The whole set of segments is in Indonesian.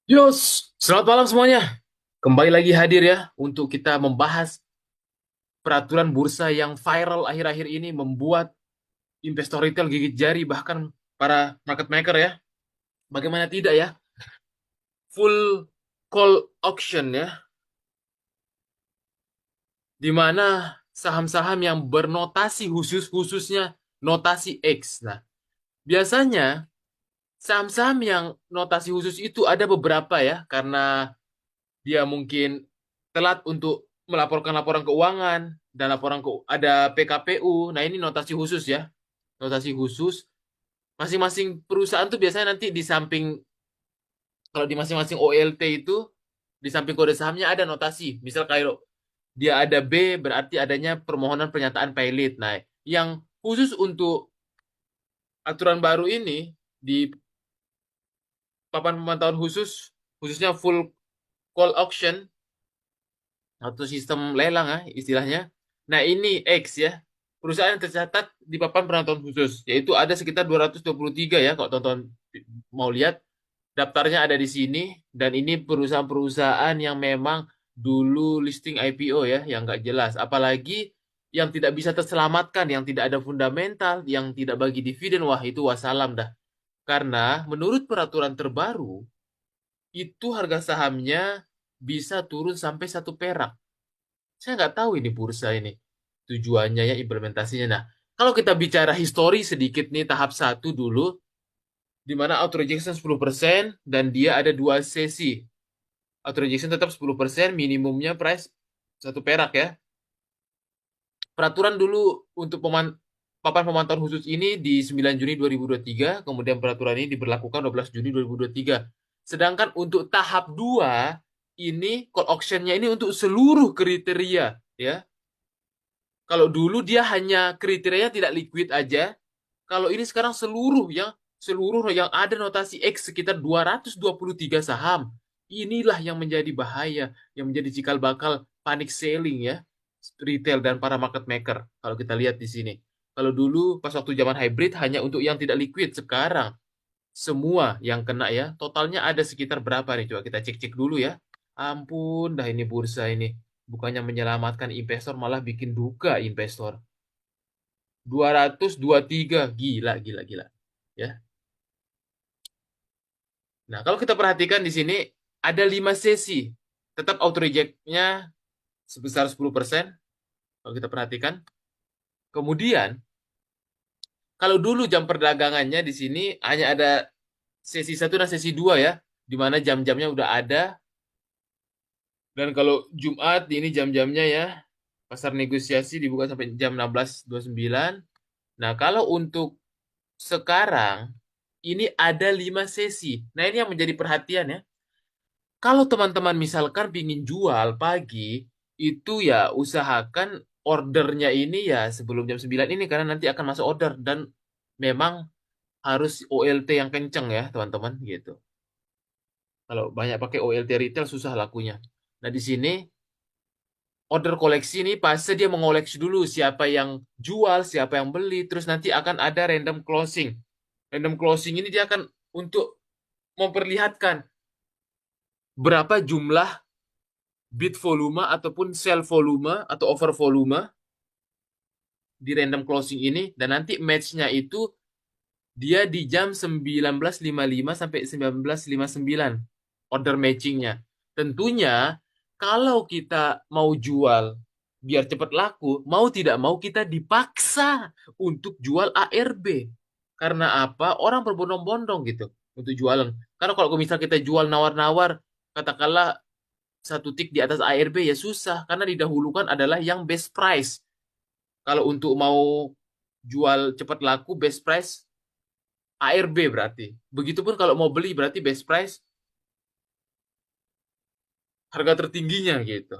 Yos, selamat malam semuanya. Kembali lagi hadir ya untuk kita membahas peraturan bursa yang viral akhir-akhir ini membuat investor retail gigit jari bahkan para market maker ya. Bagaimana tidak ya? Full call auction ya, di mana saham-saham yang bernotasi khususnya notasi X. Nah, biasanya saham-saham yang notasi khusus itu ada beberapa ya karena dia mungkin telat untuk melaporkan laporan keuangan dan laporan ke ada PKPU. Nah, ini notasi khusus ya. Notasi khusus. Masing-masing perusahaan tuh biasanya nanti di samping kalau di masing-masing OLT itu di samping kode sahamnya ada notasi. Misal kalau dia ada B berarti adanya permohonan pernyataan pilot. Nah, yang khusus untuk aturan baru ini di papan pemantauan khusus khususnya full call auction atau sistem lelang ya istilahnya. Nah, ini X ya. Perusahaan yang tercatat di papan penonton khusus, yaitu ada sekitar 223 ya, kalau tonton mau lihat, daftarnya ada di sini, dan ini perusahaan-perusahaan yang memang dulu listing IPO ya, yang nggak jelas. Apalagi yang tidak bisa terselamatkan, yang tidak ada fundamental, yang tidak bagi dividen, wah itu wassalam dah. Karena menurut peraturan terbaru, itu harga sahamnya bisa turun sampai 1 perak. Saya nggak tahu ini bursa ini tujuannya ya implementasinya. Nah, kalau kita bicara histori sedikit nih tahap satu dulu, di mana auto rejection 10% dan dia ada 2 sesi. Auto rejection tetap 10%, minimumnya price 1 perak ya. Peraturan dulu untuk papan pemantauan khusus ini di 9 Juni 2023, kemudian peraturan ini diberlakukan 12 Juni 2023. Sedangkan untuk tahap 2 ini call auction-nya ini untuk seluruh kriteria ya. Kalau dulu dia hanya kriterianya tidak liquid aja. Kalau ini sekarang seluruh yang ada notasi X sekitar 223 saham. Inilah yang menjadi bahaya, yang menjadi cikal bakal panic selling ya, retail dan para market maker. Kalau kita lihat di sini. Kalau dulu pas waktu zaman hybrid hanya untuk yang tidak liquid, sekarang semua yang kena ya. Totalnya ada sekitar berapa nih? Coba kita cek-cek dulu ya. Ampun, dah ini bursa ini. Bukannya menyelamatkan investor, malah bikin duka investor. 223, gila, gila, gila. Ya. Nah, kalau kita perhatikan di sini, ada 5 sesi. Tetap auto reject-nya sebesar 10%, kalau kita perhatikan. Kemudian, kalau dulu jam perdagangannya di sini hanya ada sesi satu dan sesi 2 ya, di mana jam-jamnya udah ada. Dan kalau Jumat ini jam-jamnya ya, pasar negosiasi dibuka sampai jam 16.29. Nah, kalau untuk sekarang ini ada 5 sesi. Nah, ini yang menjadi perhatian ya. Kalau teman-teman misalkan ingin jual pagi, itu ya usahakan ordernya ini ya sebelum jam 9 ini karena nanti akan masuk order dan memang harus OLT yang kenceng ya, teman-teman gitu. Kalau banyak pakai OLT retail susah lakunya. Nah, di sini order koleksi ini pasti dia mengoleksi dulu siapa yang jual, siapa yang beli, terus nanti akan ada random closing. Random closing ini dia akan untuk memperlihatkan berapa jumlah bid volume ataupun sell volume atau over volume di random closing ini dan nanti match-nya itu dia di jam 19.55 sampai 19.59 order matching-nya. Tentunya kalau kita mau jual biar cepat laku, mau tidak mau kita dipaksa untuk jual ARB. Karena apa? Orang berbondong-bondong gitu untuk jualan. Karena kalau misal kita jual nawar-nawar, katakanlah 1 tik di atas ARB ya susah karena didahulukan adalah yang best price. Kalau untuk mau jual cepat laku best price ARB berarti. Begitupun kalau mau beli berarti best price harga tertingginya gitu.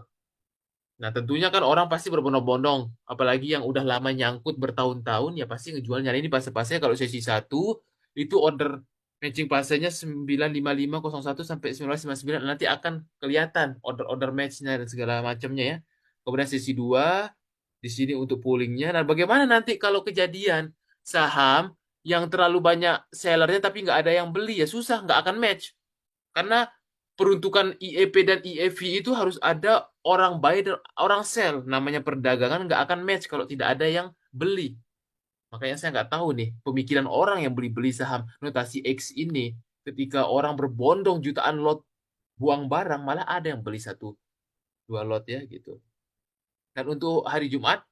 Nah, tentunya kan orang pasti berbondong-bondong, apalagi yang udah lama nyangkut bertahun-tahun ya pasti ngejualnya. Nah, ini pas-pasnya kalau sesi satu itu order matching pasenya 95501 sampai 1959 nanti akan kelihatan order-order matchnya dan segala macamnya ya. Kemudian sesi 2 di sini untuk poolingnya. Nah, bagaimana nanti kalau kejadian saham yang terlalu banyak sellernya tapi nggak ada yang beli ya susah, nggak akan match. Karena peruntukan IEP dan IEV itu harus ada orang buy dan orang sell. Namanya perdagangan nggak akan match kalau tidak ada yang beli. Makanya saya nggak tahu nih pemikiran orang yang beli-beli saham notasi X ini. Ketika orang berbondong jutaan lot buang barang, malah ada yang beli satu dua lot ya gitu. Dan untuk hari Jumat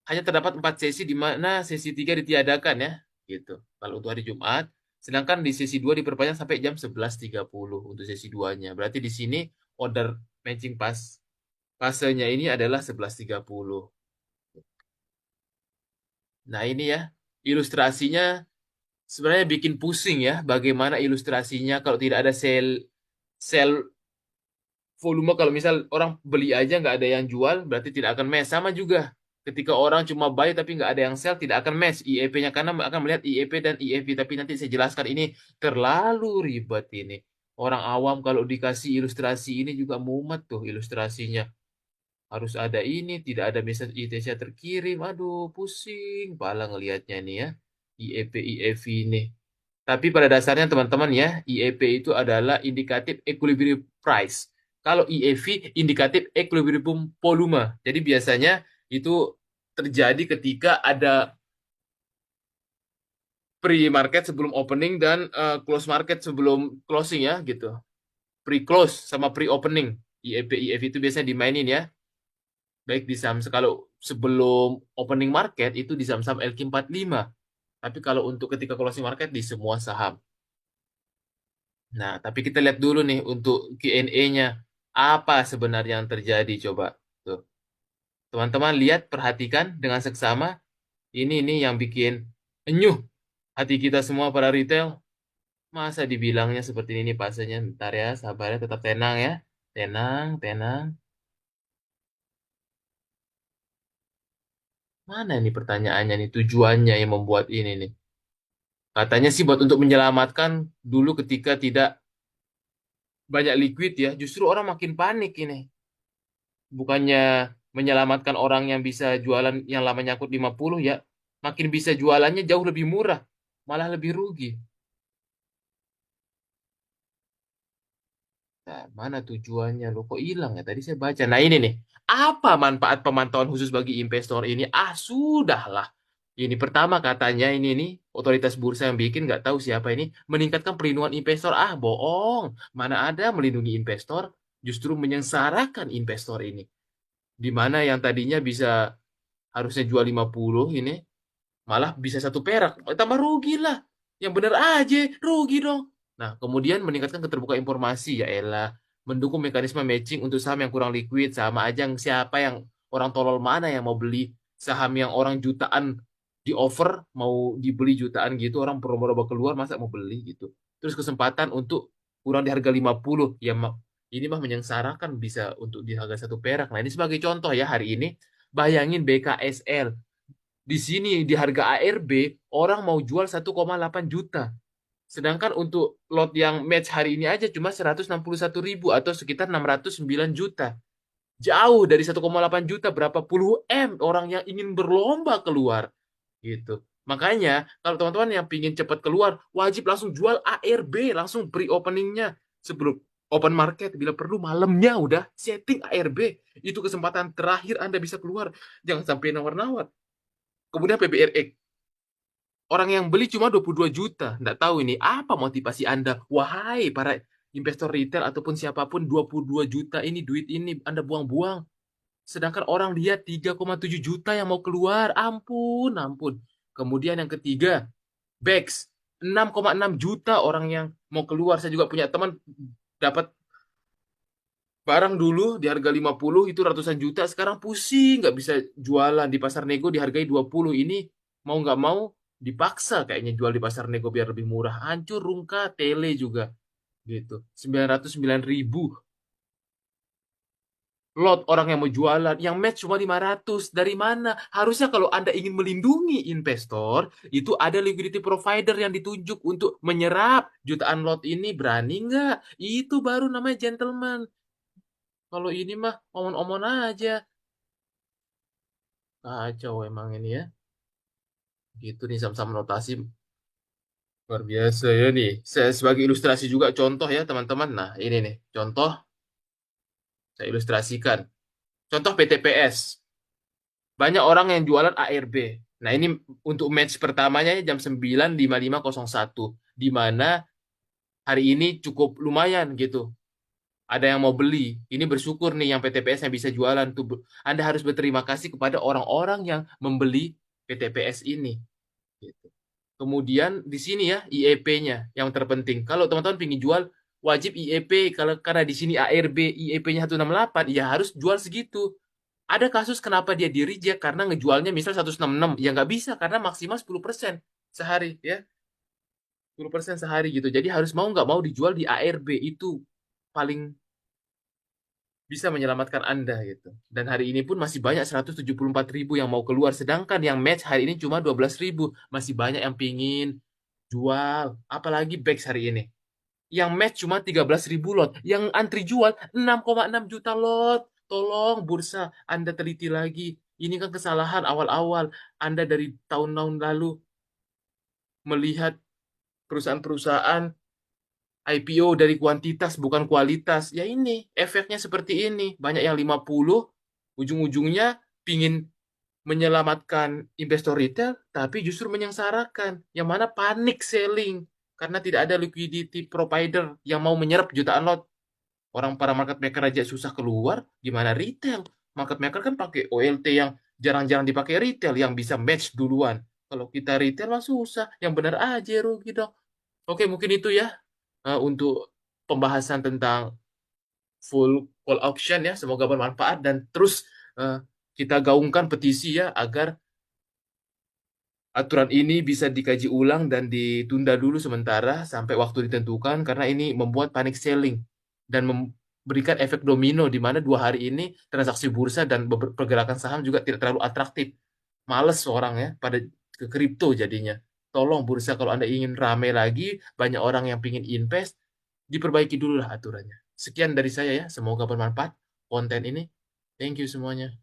hanya terdapat 4 sesi di mana sesi 3 ditiadakan ya gitu. Kalau untuk hari Jumat, sedangkan di sesi 2 diperpanjang sampai jam 11.30 untuk sesi 2-nya. Berarti di sini order matching pasenya ini adalah 11.30. Nah, ini ya ilustrasinya sebenarnya bikin pusing ya bagaimana ilustrasinya kalau tidak ada sel volume. Kalau misal orang beli aja nggak ada yang jual berarti tidak akan match. Sama juga ketika orang cuma buy tapi nggak ada yang sell tidak akan match IEP-nya karena akan melihat IEP dan IEV. Tapi nanti saya jelaskan, ini terlalu ribet ini. Orang awam kalau dikasih ilustrasi ini juga mumet tuh ilustrasinya. Harus ada ini, tidak ada message ITC terkirim. Aduh, pusing pala ngelihatnya nih ya. IEP IEV ini. Tapi pada dasarnya teman-teman ya, IEP itu adalah indikatif equilibrium price. Kalau IEV indikatif equilibrium volume. Jadi biasanya itu terjadi ketika ada pre-market sebelum opening dan close market sebelum closing ya gitu. Pre-close sama pre-opening. IEP IEV itu biasanya dimainin ya. Baik di saham kalau sebelum opening market itu di saham-saham LQ45. Tapi kalau untuk ketika closing market di semua saham. Nah, tapi kita lihat dulu nih untuk Q&A-nya. Apa sebenarnya yang terjadi? Coba. Tuh. Teman-teman lihat, perhatikan dengan seksama. Ini yang bikin enyuh hati kita semua para retail. Masa dibilangnya seperti ini pasenya? Bentar ya, sabar ya, tetap tenang ya. Tenang, tenang. Mana ini pertanyaannya nih, tujuannya yang membuat ini nih. Katanya sih buat untuk menyelamatkan dulu ketika tidak banyak liquid ya. Justru orang makin panik ini. Bukannya menyelamatkan orang yang bisa jualan yang lama nyangkut 50 ya, makin bisa jualannya jauh lebih murah, malah lebih rugi. Nah, mana tujuannya lo kok hilang ya? Tadi saya baca. Nah, ini nih. Apa manfaat pemantauan khusus bagi investor ini? Ah, sudahlah. Ini pertama katanya ini nih otoritas bursa yang bikin nggak tahu siapa ini meningkatkan perlindungan investor. Ah, bohong. Mana ada melindungi investor, justru menyengsarakan investor ini. Di mana yang tadinya bisa harusnya jual 50 ini malah bisa satu perak. Tambah rugi lah. Yang bener aja, rugi dong. Nah, kemudian meningkatkan keterbukaan informasi. Ya elah, mendukung mekanisme matching untuk saham yang kurang liquid. Sama aja siapa yang orang tolol mana yang mau beli saham yang orang jutaan di offer, mau dibeli jutaan gitu, orang promo-promo keluar, masa mau beli gitu. Terus kesempatan untuk kurang di harga 50. Ya, ini mah menyengsarakan bisa untuk di harga satu perak. Nah, ini sebagai contoh ya hari ini. Bayangin BKSL. Di sini di harga ARB orang mau jual 1,8 juta. Sedangkan untuk lot yang match hari ini aja cuma 161.000 atau sekitar 609 juta. Jauh dari 1,8 juta, berapa puluh M orang yang ingin berlomba keluar gitu. Makanya kalau teman-teman yang pingin cepat keluar, wajib langsung jual ARB, langsung pre-openingnya sebelum open market. Bila perlu malamnya udah setting ARB. Itu kesempatan terakhir Anda bisa keluar. Jangan sampai nawar-nawar. Kemudian PBRX. Orang yang beli cuma 22 juta. Nggak tahu ini apa motivasi Anda. Wahai para investor retail ataupun siapapun, 22 juta ini duit ini Anda buang-buang. Sedangkan orang lihat 3,7 juta yang mau keluar. Ampun, ampun. Kemudian yang ketiga, Bex. 6,6 juta orang yang mau keluar. Saya juga punya teman dapat barang dulu di harga 50 itu ratusan juta, sekarang pusing nggak bisa jualan di pasar nego dihargai 20. Ini mau nggak mau dipaksa kayaknya jual di pasar nego biar lebih murah. Hancur rungka, tele juga gitu. 909.000 lot orang yang mau jualan, yang match cuma 500. Dari mana? Harusnya kalau Anda ingin melindungi investor, itu ada liquidity provider yang ditunjuk untuk menyerap jutaan lot ini. Berani nggak? Itu baru namanya gentleman. Kalau ini mah omon-omon aja. Kacau emang ini ya. Gitu nih sama-sama notasi. Luar biasa ya nih. Saya sebagai ilustrasi juga contoh ya teman-teman. Nah, ini nih contoh saya ilustrasikan. Contoh PTPS. Banyak orang yang jualan ARB. Nah, ini untuk match pertamanya jam 9.5501 di mana hari ini cukup lumayan gitu. Ada yang mau beli. Ini bersyukur nih yang PTPS yang bisa jualan tuh. Anda harus berterima kasih kepada orang-orang yang membeli PTPS ini. Gitu. Kemudian di sini ya IEP-nya yang terpenting. Kalau teman-teman ingin jual wajib IEP kalau karena di sini ARB IEP-nya 168 ya harus jual segitu. Ada kasus kenapa dia di reject karena ngejualnya misal 166 ya nggak bisa karena maksimal 10% sehari ya 10% sehari gitu. Jadi harus mau nggak mau dijual di ARB itu paling bisa menyelamatkan Anda gitu. Dan hari ini pun masih banyak 174.000 yang mau keluar sedangkan yang match hari ini cuma 12.000. Masih banyak yang pingin jual, apalagi Bex hari ini. Yang match cuma 13.000 lot, yang antri jual 6,6 juta lot. Tolong bursa Anda teliti lagi. Ini kan kesalahan awal-awal Anda dari tahun-tahun lalu melihat perusahaan-perusahaan IPO dari kuantitas bukan kualitas. Ya ini, efeknya seperti ini. Banyak yang 50, ujung-ujungnya pingin menyelamatkan investor retail, tapi justru menyengsarakan. Yang mana panik selling. Karena tidak ada liquidity provider yang mau menyerap jutaan lot. Orang para market maker aja susah keluar, gimana retail? Market maker kan pakai OLT yang jarang-jarang dipakai retail, yang bisa match duluan. Kalau kita retail mah susah, yang benar aja rugi dong. Oke, mungkin itu ya untuk pembahasan tentang full call auction ya. Semoga bermanfaat dan terus eh, kita gaungkan petisi ya agar aturan ini bisa dikaji ulang dan ditunda dulu sementara sampai waktu ditentukan karena ini membuat panic selling dan memberikan efek domino di mana 2 hari ini transaksi bursa dan pergerakan saham juga tidak terlalu atraktif. Males orang ya pada ke kripto jadinya. Tolong bursa kalau Anda ingin rame lagi, banyak orang yang ingin invest, diperbaiki dulu lah aturannya. Sekian dari saya ya, semoga bermanfaat konten ini. Thank you semuanya.